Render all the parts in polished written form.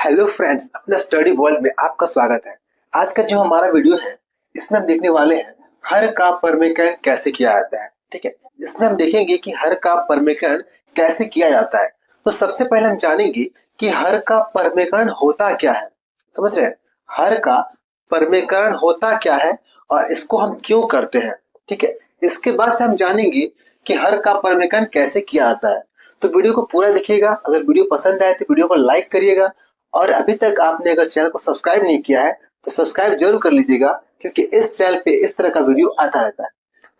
Hello friends, अपना study world में आपका स्वागत है। आज का जो हमारा वीडियो है इसमें हम देखने वाले हैं हर का परमीकरण कैसे किया जाता है। ठीक है, इसमें हम देखेंगे कि हर का परमीकरण कैसे किया जाता है। तो सबसे पहले हम जानेंगे कि हर का परमीकरण होता क्या है। समझ रहे हैं, हर का परमीकरण होता क्या है और इसको हम क्यों करते हैं। ठीक है, इसके बाद से हम जानेंगे कि हर का परमीकरण कैसे किया जाता है। तो वीडियो को पूरा देखिएगा। अगर वीडियो पसंद आए तो वीडियो को लाइक करिएगा और अभी तक आपने अगर चैनल को सब्सक्राइब नहीं किया है तो सब्सक्राइब जरूर कर लीजिएगा, क्योंकि इस चैनल पे इस तरह का वीडियो आता रहता है।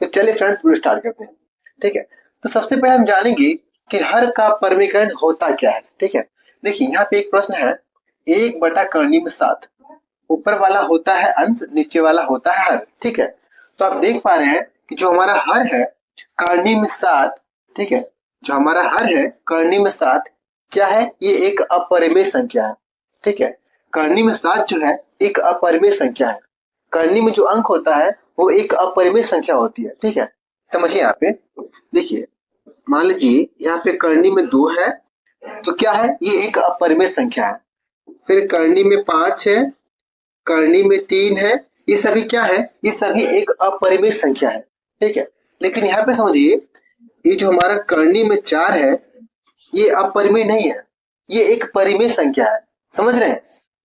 तो चलिए फ्रेंड्स, वीडियो स्टार्ट करते हैं। ठीक है, तो सबसे पहले हम जानेंगे कि हर का परमीकरण होता क्या है। ठीक है, देखिए यहाँ पे एक प्रश्न है, 1/7। ऊपर वाला होता है अंश, नीचे वाला होता है हर। ठीक है, तो आप देख पा रहे हैं कि जो हमारा हर है करनी में 7। ठीक है, जो हमारा हर है करनी में 7 क्या है, ये एक अपरिमेय संख्या है। ठीक है, करनी में 7 जो है एक अपरिमेय संख्या है। करनी में जो अंक होता है वो एक अपरिमेय संख्या होती है। ठीक है, समझिए यहाँ पे देखिए, मान लीजिए यहाँ पे करनी में 2 है तो क्या है, ये एक अपरिमेय संख्या है। फिर करनी में 5 है, करनी में 3 है, ये सभी क्या है, ये सभी एक अपरिमेय संख्या है। ठीक है, लेकिन यहाँ पे समझिए, ये जो हमारा करनी में 4 है ये अपरिमेय नहीं है, ये एक परिमेय संख्या है। समझ रहे हैं,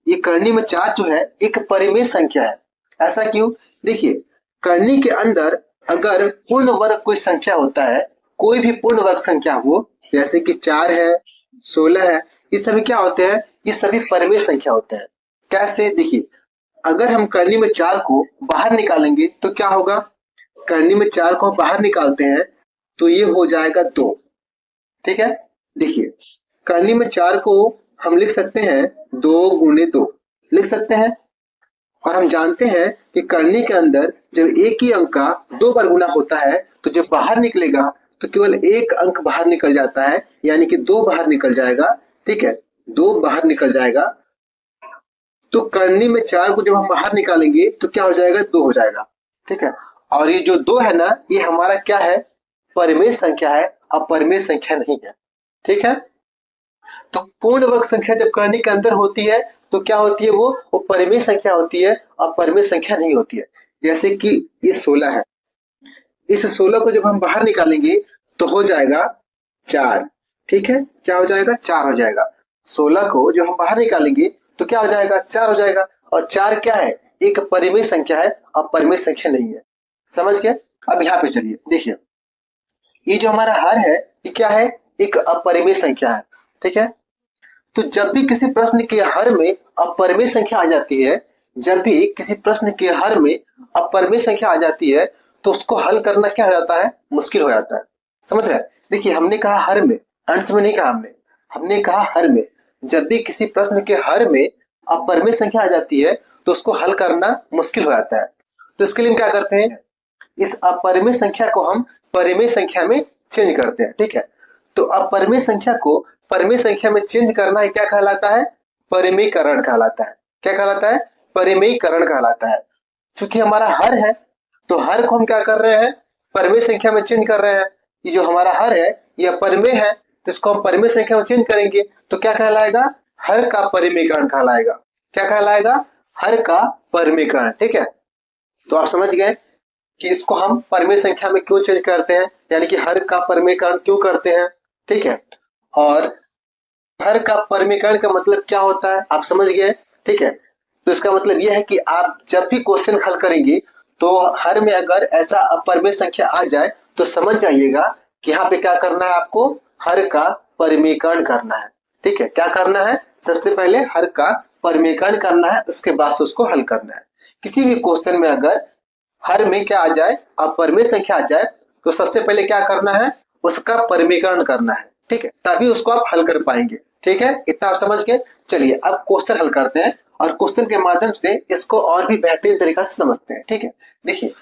ये करनी में 4 जो है एक परिमेय संख्या है। ऐसा क्यों, देखिए करनी के अंदर अगर पूर्ण वर्ग कोई संख्या होता है, कोई भी पूर्ण वर्ग संख्या हो, जैसे कि 4 है, 16 है, ये सभी क्या होते हैं, ये सभी परिमेय संख्या होते हैं। कैसे, देखिए अगर हम करनी में 4 को बाहर निकालेंगे तो क्या होगा, करनी में 4 को बाहर निकालते हैं तो ये हो जाएगा 2। ठीक है, देखिए करनी में 4 को हम लिख सकते हैं 2 × 2 लिख सकते हैं। और हम जानते हैं कि करनी के अंदर जब एक ही अंक का 2 बार गुना होता है तो जब बाहर निकलेगा तो केवल एक अंक बाहर निकल जाता है, यानी कि 2 बाहर निकल जाएगा। ठीक है, 2 बाहर निकल जाएगा। तो करनी में 4 को जब हम बाहर निकालेंगे तो क्या हो जाएगा, 2 हो जाएगा। ठीक है, और ये जो 2 है ना, ये हमारा क्या है, परिमेय संख्या है, अपरिमेय संख्या नहीं है। ठीक है, तो पूर्ण वर्ग संख्या जब करनी के अंदर होती है तो क्या होती है, वो परिमेय संख्या होती है, अपरिमेय संख्या नहीं होती है। जैसे कि ये 16 है, इस 16 को जब हम बाहर निकालेंगे तो हो जाएगा 4। ठीक है, क्या हो जाएगा, 4 हो जाएगा। 16 को जब हम बाहर निकालेंगे तो क्या हो जाएगा, 4 हो जाएगा। और 4 क्या है, एक परिमेय संख्या है, अपरिमेय संख्या नहीं है। समझ गए। अब यहाँ पे चलिए देखिए, ये जो हमारा हर है ये क्या है, एक अपरिमेय संख्या है। ठीक है, तो जब भी किसी प्रश्न के हर में अपरिमेय संख्या आ जाती है, जब भी किसी प्रश्न के हर में अपरिमेय संख्या आ जाती है तो उसको हल करना क्या हो जाता है, मुश्किल हो जाता है। समझ रहे हैं, देखिए हमने कहा हर में, अंश में नहीं कहा हमने, हमने कहा हर में। जब भी किसी प्रश्न के हर में अपरिमेय संख्या आ जाती है तो उसको हल करना मुश्किल हो जाता है। तो इसके लिए हम क्या करते हैं, इस अपरिमेय संख्या को हम परिमेय संख्या में चेंज करते हैं। ठीक है, तो अपरिमेय संख्या को परिमेय संख्या में चेंज करना है, क्या कहलाता है, परिमेयकरण कहलाता है। क्या कहलाता है, परिमेयकरण कहलाता है। चूंकि हमारा हर है तो हर को हम क्या कर रहे हैं, परिमेय संख्या में चेंज कर रहे हैं। ये जो हमारा हर है ये परिमेय है तो इसको हम परिमेय संख्या में चेंज करेंगे तो क्या कहलाएगा, हर का परिमेयकरण कहलाएगा। क्या कहलाएगा, हर का परिमेयकरण। ठीक है, तो आप समझ गए कि इसको हम परिमेय संख्या में क्यों चेंज करते हैं, यानी कि हर का परिमेयकरण क्यों करते हैं। ठीक है, और हर का परिमेयकरण का मतलब क्या होता है आप समझ गए। ठीक है, तो इसका मतलब यह है कि आप जब भी क्वेश्चन हल करेंगे तो हर में अगर ऐसा अपरिमेय संख्या आ जाए तो समझ जाइएगा कि यहाँ पे क्या करना है, आपको हर का परिमेयकरण करना है। ठीक है, क्या करना है, सबसे पहले हर का परिमेयकरण करना है, उसके बाद से उसको हल करना है। किसी भी क्वेश्चन में अगर हर में क्या आ जाए, अपरिमेय संख्या आ जाए तो सबसे पहले क्या करना है, उसका परिमेयकरण करना है। ठीक है, तभी उसको आप हल कर पाएंगे। ठीक है, इतना आप समझ गए। चलिए अब क्वेश्चन हल करते हैं और क्वेश्चन के माध्यम से इसको और भी बेहतरीन तरीका से समझते हैं। ठीक है, देखिए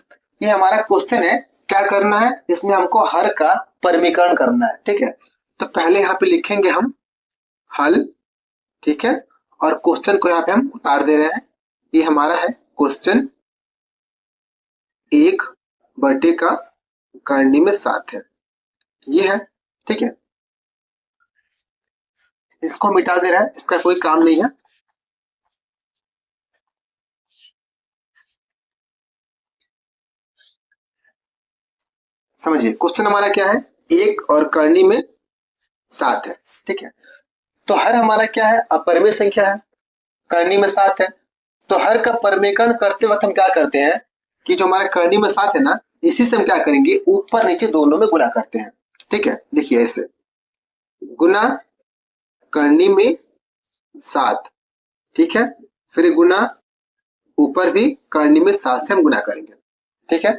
ये हमारा क्वेश्चन है, क्या करना है, इसमें हमको हर का परिमेयकरण करना है। ठीक है, तो पहले यहाँ पे लिखेंगे हम हल। ठीक है, और क्वेश्चन को यहाँ पे हम उतार दे रहे हैं। ये हमारा है क्वेश्चन 1/का करनी में 7 है, ये है। ठीक है, इसको मिटा दे रहा है, इसका कोई काम नहीं है। समझिए क्वेश्चन हमारा क्या है, 1 और करनी में 7 है, ठीक है। तो हर हमारा क्या है, अपरिमेय संख्या है, करनी में 7 है। तो हर का परिमेयकरण करते वक्त हम क्या करते हैं कि जो हमारा करनी में 7 है ना, इसी से हम क्या करेंगे, ऊपर नीचे दोनों में गुणा करते हैं, ठीक है। देखिए ऐसे गुना करनी में 7, ठीक है, फिर गुना ऊपर भी करनी में 7 से हम गुना करेंगे, ठीक है।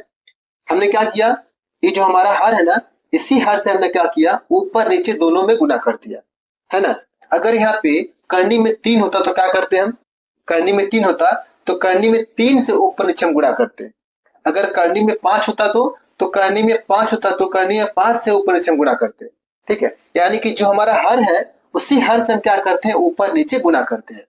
हमने क्या किया, ये जो हमारा हर है ना, इसी हर से हमने क्या किया, ऊपर नीचे दोनों में गुना कर दिया, है ना। अगर यहाँ पे करनी में 3 होता तो क्या करते हम, करनी में 3 होता तो करनी में 3 से ऊपर नीचे हम गुणा करते। अगर करनी में 5 होता तो करनी में 5 होता तो करनी में 5 से ऊपर नीचे हम गुणा करते, ठीक है। यानी कि जो हमारा हर है उसी हर से हम क्या करते हैं, ऊपर नीचे गुणा करते हैं,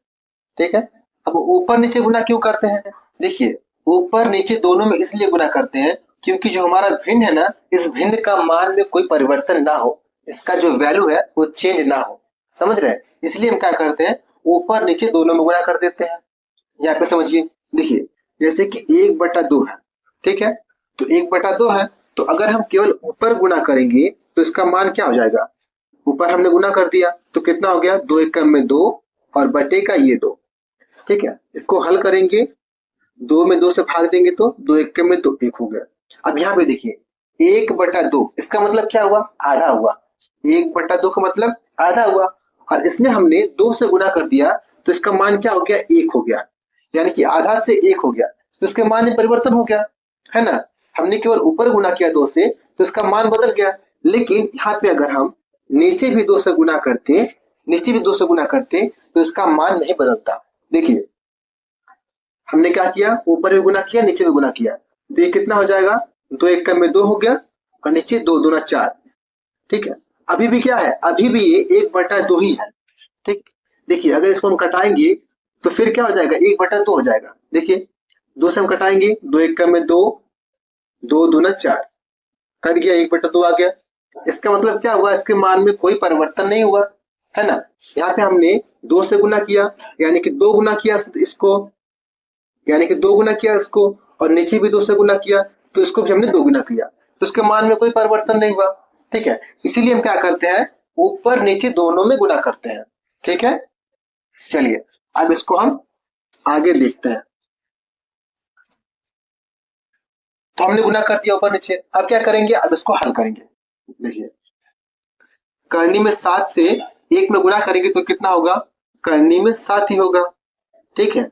ठीक है। अब ऊपर नीचे गुना क्यों करते हैं, देखिए ऊपर नीचे दोनों में इसलिए गुना करते हैं क्योंकि जो हमारा भिन्न है ना, इस भिन्न का मान में कोई परिवर्तन ना हो, इसका जो वैल्यू है वो चेंज ना हो, समझ रहे हैं। इसलिए हम क्या करते हैं, ऊपर नीचे दोनों में गुणा कर देते हैं। यहाँ पे समझिए, देखिए जैसे कि 1/2 है, ठीक है। तो 1/2 है, तो अगर हम केवल ऊपर गुणा करेंगे तो इसका मान क्या हो जाएगा, ऊपर हमने गुना कर दिया तो कितना हो गया, 2 एकम में 2 और बटे का ये 2, ठीक है। इसको हल करेंगे, 2 में 2 से भाग देंगे तो 2 एकम में 2 1 हो गया। अब यहाँ पे देखिए 1/2 इसका मतलब क्या हुआ, आधा हुआ, 1/2 का मतलब आधा हुआ, और इसमें हमने 2 से गुना कर दिया तो इसका मान क्या हो गया, 1 हो गया, यानी कि आधा से 1 हो गया, तो इसके मान में परिवर्तन हो गया, है ना। हमने केवल ऊपर गुना किया 2 से तो इसका मान बदल गया, लेकिन यहाँ पे अगर हम नीचे भी 2 से गुना करते, नीचे भी 2 से गुना करते तो इसका मान नहीं बदलता। देखिए हमने क्या किया, ऊपर भी गुना किया नीचे भी गुना किया, तो ये कितना हो जाएगा, 2 एकम में 2 हो गया और नीचे 2 दूना 4, ठीक है। अभी भी क्या है, अभी भी ये 1/2 ही है, ठीक। देखिए अगर इसको हम कटाएंगे तो फिर क्या हो जाएगा, 1/2 हो जाएगा। देखिए 2 से हम कटाएंगे, 2 एकम में 2, 2 दूना 4, कट गया, 1/2 आ गया। इसका मतलब क्या हुआ, इसके मान में कोई परिवर्तन नहीं हुआ, है ना। यहाँ पे हमने 2 से गुना किया यानी कि 2 गुना किया इसको, यानी कि 2 गुना किया इसको, और नीचे भी 2 से गुना किया तो इसको भी हमने 2 गुना किया, तो इसके मान में कोई परिवर्तन नहीं हुआ, ठीक है। इसीलिए हम क्या करते हैं, ऊपर नीचे दोनों में गुना करते हैं, ठीक है। चलिए अब इसको हम आगे देखते हैं। तो हमने गुना कर दिया ऊपर नीचे, अब क्या करेंगे, अब इसको हल करेंगे। देखिए करनी में 7 से 1 में गुना करेंगे तो कितना होगा, करनी में 7 ही होगा, ठीक है।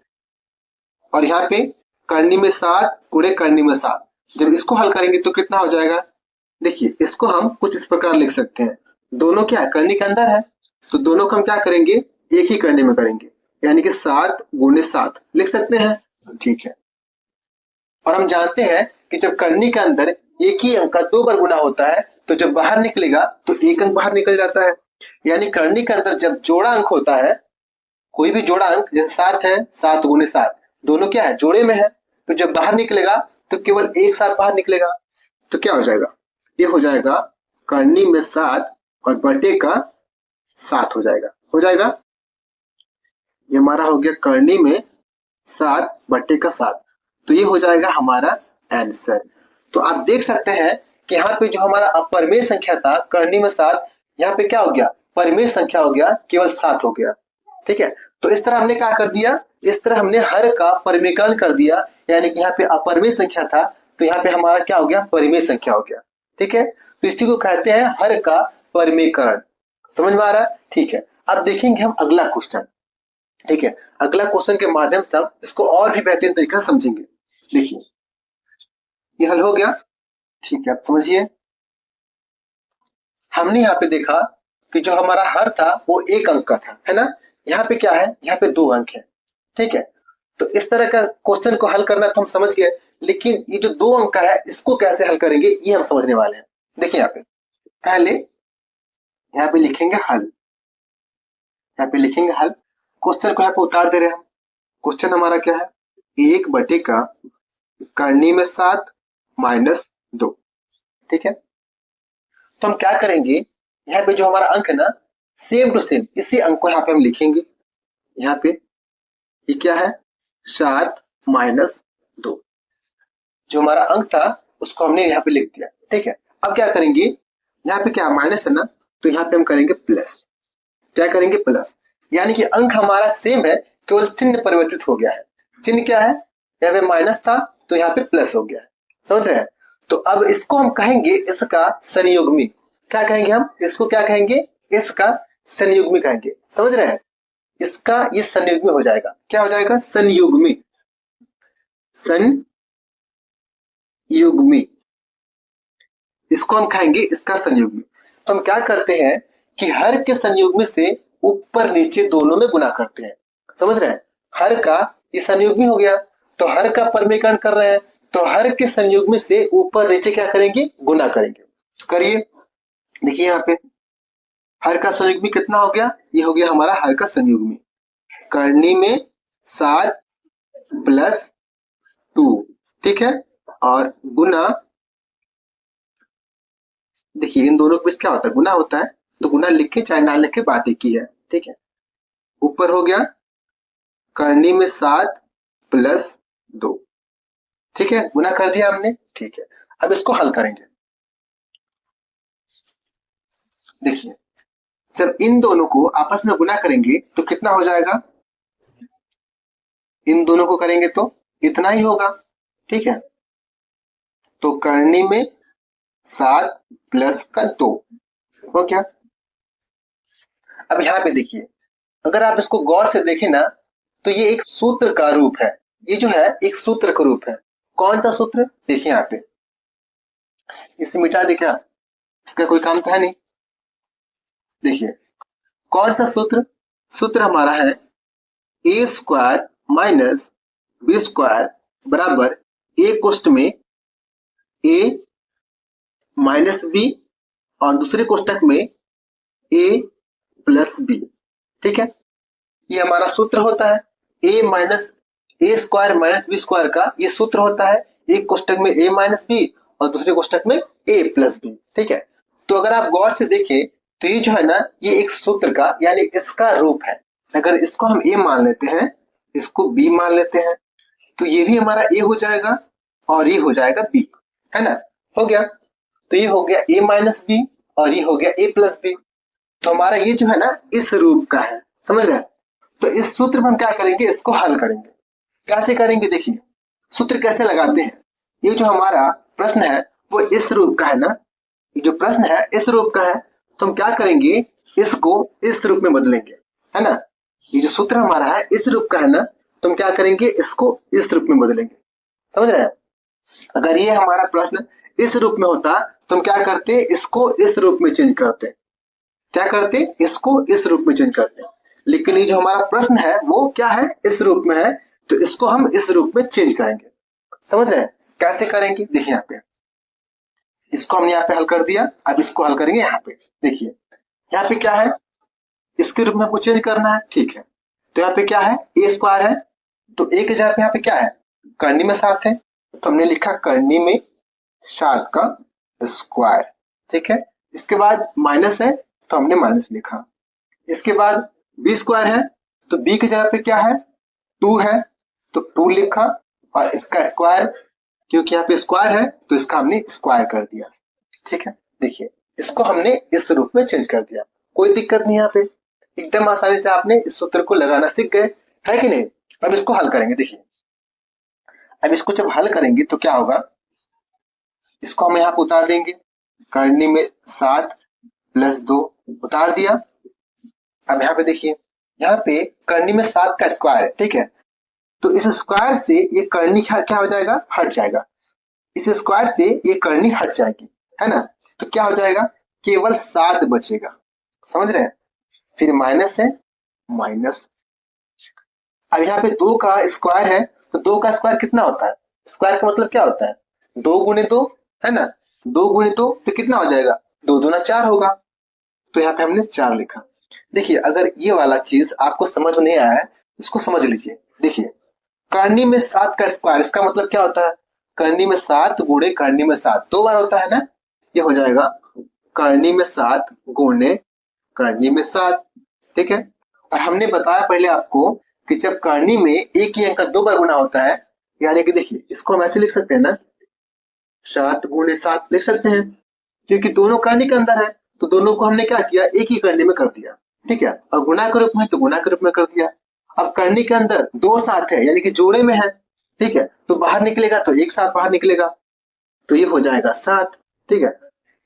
और यहाँ पे करनी में 7 गुणे करनी में 7, जब इसको हल करेंगे तो कितना हो जाएगा, देखिए इसको हम कुछ इस प्रकार लिख सकते हैं, दोनों क्या है, करनी के अंदर है, तो दोनों को हम क्या करेंगे, एक ही करनी में करेंगे, यानी कि 7 गुणे 7 लिख सकते हैं, ठीक है। और हम जानते हैं कि जब करनी के अंदर एक ही अंक का 2 बार गुना होता है तो जब बाहर निकलेगा तो एक अंक बाहर निकल जाता है, यानी करनी के अंदर जब जोड़ा अंक होता है, कोई भी जोड़ा अंक, जैसे 7 है, 7 गुणे 7 दोनों क्या है, जोड़े में है, तो जब बाहर निकलेगा तो केवल एक साथ बाहर निकलेगा, तो क्या हो जाएगा, ये हो जाएगा करनी में 7 और बटे का 7 हो जाएगा, ये हमारा हो गया करनी में 7 बटे का 7, तो ये हो जाएगा हमारा आंसर। तो आप देख सकते हैं कि यहाँ पे जो हमारा अपरिमेय संख्या था करनी में 7, यहाँ पे क्या हो गया, परिमेय संख्या हो गया, केवल 7 हो गया, ठीक है। तो इस तरह हमने क्या कर दिया, इस तरह हमने हर का परिमेयकरण कर दिया, यानी कि यहाँ पे अपरिमेय संख्या था तो यहाँ पे हमारा क्या हो गया, परिमेय संख्या हो गया, ठीक है। तो इसी को कहते हैं हर का परिमेयकरण, समझ में आ रहा है, ठीक है। अब देखेंगे हम अगला क्वेश्चन, ठीक है। अगला क्वेश्चन के माध्यम से हम इसको और भी बेहतरीन तरीका समझेंगे। देखिए ये हल हो गया, ठीक है। आप समझिए, हमने यहाँ पे देखा कि जो हमारा हर था वो 1 अंक का था, है ना। यहाँ पे क्या है, यहाँ पे 2 अंक है, ठीक है। तो इस तरह का क्वेश्चन को हल करना तो हम समझ गए, लेकिन ये जो 2 अंक का है इसको कैसे हल करेंगे ये हम समझने वाले हैं। देखिए यहाँ पे पहले यहाँ पे लिखेंगे हल, यहाँ पे लिखेंगे हल, क्वेश्चन को यहाँ पे उतार दे रहे हैं हम। क्वेश्चन हमारा क्या है, 1 बटे का करनी में 7 माइनस 2, ठीक है। तो हम क्या करेंगे, यहाँ पे जो हमारा अंक है ना, सेम टू सेम इसी अंक को यहाँ पे हम लिखेंगे, यहाँ पे ये क्या है, 7 माइनस 2, जो हमारा अंक था उसको हमने यहाँ पे लिख दिया, ठीक है। अब क्या करेंगे, यहाँ पे क्या माइनस है ना, तो यहाँ पे हम करेंगे प्लस। क्या करेंगे, प्लस। यानी कि अंक हमारा सेम है, केवल चिन्ह परिवर्तित हो गया है। चिन्ह क्या है, यहाँ पे माइनस था तो यहाँ पे प्लस हो गया है, समझ रहे हैं। तो अब इसको हम कहेंगे इसका संयुग्मी। क्या कहेंगे हम इसको, क्या कहेंगे, इसका संयुग्मी कहेंगे, समझ रहे हैं। इसका ये संयुग्मी हो जाएगा, क्या हो जाएगा, संयुग्मी। संयुग्मी, इसको हम कहेंगे इसका संयुग्मी। तो हम क्या करते हैं कि हर के संयुग्मी से ऊपर नीचे दोनों में गुना करते हैं, समझ रहे हैं। हर का ये संयुग्मी हो गया, तो हर का परमीकरण कर रहे हैं, तो हर के संयुग्मी से ऊपर नीचे क्या करेंगे, गुना करेंगे। करिए, देखिए यहाँ पे हर का संयुग्मी कितना हो गया, ये हो गया हमारा हर का संयुग्मी। करनी में 7 प्लस 2, ठीक है, और गुना, देखिए इन दोनों के बीच क्या होता है, गुना होता है, तो गुना लिख के चाहे ना लिख के बात एक ही है, ठीक है। ऊपर हो गया करनी में 7 प्लस 2, ठीक है, गुना कर दिया हमने, ठीक है। अब इसको हल करेंगे। देखिए जब इन दोनों को आपस में गुना करेंगे तो कितना हो जाएगा, इन दोनों को करेंगे तो इतना ही होगा, ठीक है। तो करनी में 7 प्लस का 2 हो गया। अब यहाँ पे देखिए, अगर आप इसको गौर से देखें ना, तो ये एक सूत्र का रूप है, ये जो है एक सूत्र का रूप है। कौन सा सूत्र, देखिए यहाँ पे, इसे मिटा दे क्या, इसका कोई काम तो है नहीं। देखिए कौन सा सूत्र, सूत्र हमारा है ए स्क्वायर माइनस बी स्क्वायर बराबर ए कोष्ठ में ए माइनस बी और दूसरे कोष्ठक में ए प्लस बी, ठीक है। ये हमारा सूत्र होता है, ए माइनस ए स्क्वायर माइनस बी स्क्वायर का ये सूत्र होता है, एक कोष्ठक में ए माइनस बी और दूसरे कोष्ठक में ए प्लस बी, ठीक है। तो अगर आप गौर से देखें तो ये जो है ना, ये एक सूत्र का यानी इसका रूप है। अगर इसको हम ए मान लेते हैं, इसको बी मान लेते हैं, तो ये भी हमारा ए हो जाएगा और ये हो जाएगा बी, है ना, हो गया। तो ये हो गया ए माइनस बी और ये हो गया ए प्लस बी। तो हमारा ये जो है ना इस रूप का है, समझ रहे हैं। तो इस सूत्र में हम क्या करेंगे, इसको हल करेंगे। कैसे करेंगे, देखिए सूत्र कैसे लगाते हैं। ये जो हमारा प्रश्न है वो इस रूप का है ना, ये जो प्रश्न है इस रूप का है, तो हम क्या करेंगे, इसको इस रूप में बदलेंगे, है ना। ये जो सूत्र हमारा है इस रूप का है ना, तो हम क्या करेंगे, इसको इस रूप में बदलेंगे, समझ रहे हैं। अगर ये हमारा प्रश्न इस रूप में होता तो हम क्या करते, इसको इस रूप में चेंज करते, क्या करते, इसको इस रूप में चेंज करते। लेकिन ये जो हमारा प्रश्न है वो क्या है, इस रूप में है, तो इसको हम इस रूप में चेंज करेंगे, समझ रहे हैं। कैसे करेंगे, देखिए यहाँ पे, इसको हमने यहाँ पे हल कर दिया, अब इसको हल करेंगे यहाँ पे। देखिए यहाँ पे क्या है, इसके रूप में आपको चेंज करना है, ठीक है। तो यहाँ पे क्या है, ए स्क्वायर है, तो ए के जगह पे यहाँ पे क्या है, करनी में 7 है, तो हमने लिखा करनी में 7 का स्क्वायर, ठीक है। इसके बाद माइनस है तो हमने माइनस लिखा। इसके बाद बी स्क्वायर है, तो बी की जगह पे क्या है, 2 है, तो 2 लिखा और इसका स्क्वायर, क्योंकि यहाँ पे स्क्वायर है तो इसका हमने स्क्वायर कर दिया, ठीक है। देखिए इसको हमने इस रूप में चेंज कर दिया, कोई दिक्कत नहीं। यहाँ पे एकदम आसानी से आपने इस सूत्र को लगाना सीख गए, है कि नहीं। अब इसको हल करेंगे, देखिए अब इसको जब हल करेंगे तो क्या होगा, इसको हम यहाँ पे उतार देंगे, करनी में 7 प्लस 2 उतार दिया। अब यहाँ पे देखिए, यहाँ पे करनी में 7 का स्क्वायर है, ठीक है। तो इस स्क्वायर से ये करनी क्या हो जाएगा, हट जाएगा। इस स्क्वायर से ये करनी हट जाएगी, है ना। तो क्या हो जाएगा, केवल 7 बचेगा, समझ रहे हैं। फिर माइनस है, माइनस। अब यहाँ पे 2 का स्क्वायर है, तो 2 का स्क्वायर कितना होता है, स्क्वायर का मतलब क्या होता है, 2 गुणे 2, है ना। 2 गुणे 2 तो कितना हो जाएगा, 2 दूना 4 होगा, तो यहाँ पे हमने 4 लिखा। देखिए अगर ये वाला चीज आपको समझ में नहीं आया है, इसको समझ लीजिए। देखिए करनी में 7 का स्क्वायर, इसका मतलब क्या होता है, करनी में 7 गुणे करनी में 7 2 बार होता है ना। ये हो जाएगा करनी में 7 गुणे करनी में 7, ठीक है। और हमने बताया पहले आपको कि जब करनी में एक ही अंक का 2 बार गुना होता है, यानी कि देखिए इसको हम ऐसे लिख सकते हैं ना, 7 गुणे 7 लिख सकते हैं, क्योंकि दोनों करनी के अंदर है, तो दोनों को हमने क्या किया, एक ही करनी में कर दिया। ठीक है, और गुणा के रूप में तो गुणा के रूप में कर दिया। अब करनी के अंदर दो साथ है, यानी कि जोड़े में है। ठीक है, तो बाहर निकलेगा तो एक साथ बाहर निकलेगा, तो ये हो जाएगा 7। ठीक है,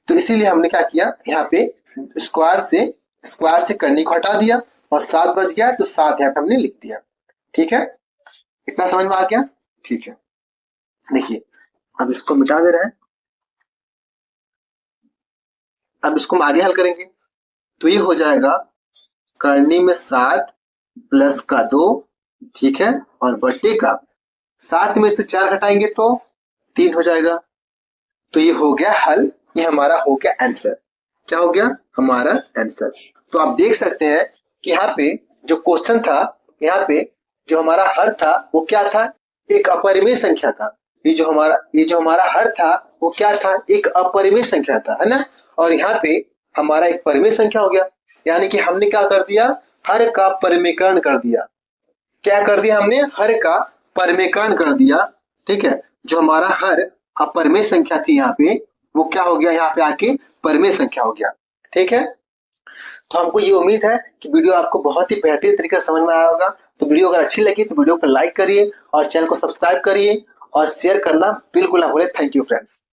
तो इसीलिए हमने क्या किया, यहाँ पे स्क्वायर से करनी को हटा दिया और 7 बच गया, तो 7 यहाँ पे हमने लिख दिया। ठीक है, इतना समझ में आ गया। ठीक है, देखिए अब इसको मिटा दे रहे हैं। अब इसको हम आगे हल करेंगे, तो ये हो जाएगा करनी में 7 प्लस का 2, ठीक है, और बटे का 7 में से 4 घटाएंगे तो 3 हो जाएगा। तो ये हो गया हल, ये हमारा हो गया आंसर। क्या हो गया, हमारा आंसर। तो आप देख सकते हैं कि यहाँ पे जो क्वेश्चन था, यहाँ पे जो हमारा हर था वो क्या था, एक अपरिमेय संख्या था। ये जो हमारा हर था वो क्या था, एक अपरिमेय संख्या था, है ना। और यहाँ पे हमारा एक परिमेय संख्या हो गया, यानी कि हमने क्या कर दिया, हर का परिमेयकरण कर दिया। क्या कर दिया हमने, हर का परिमेयकरण कर दिया। ठीक है, जो हमारा हर अपरिमेय संख्या थी यहाँ पे, वो क्या हो गया, यहाँ पे आके परिमेय संख्या हो गया। ठीक है, तो हमको ये उम्मीद है कि वीडियो आपको बहुत ही बेहतरीन तरीके से समझ में आया होगा। तो वीडियो अगर अच्छी लगी तो वीडियो को लाइक करिए और चैनल को सब्सक्राइब करिए और शेयर करना बिल्कुल ना भूलें। Thank you friends.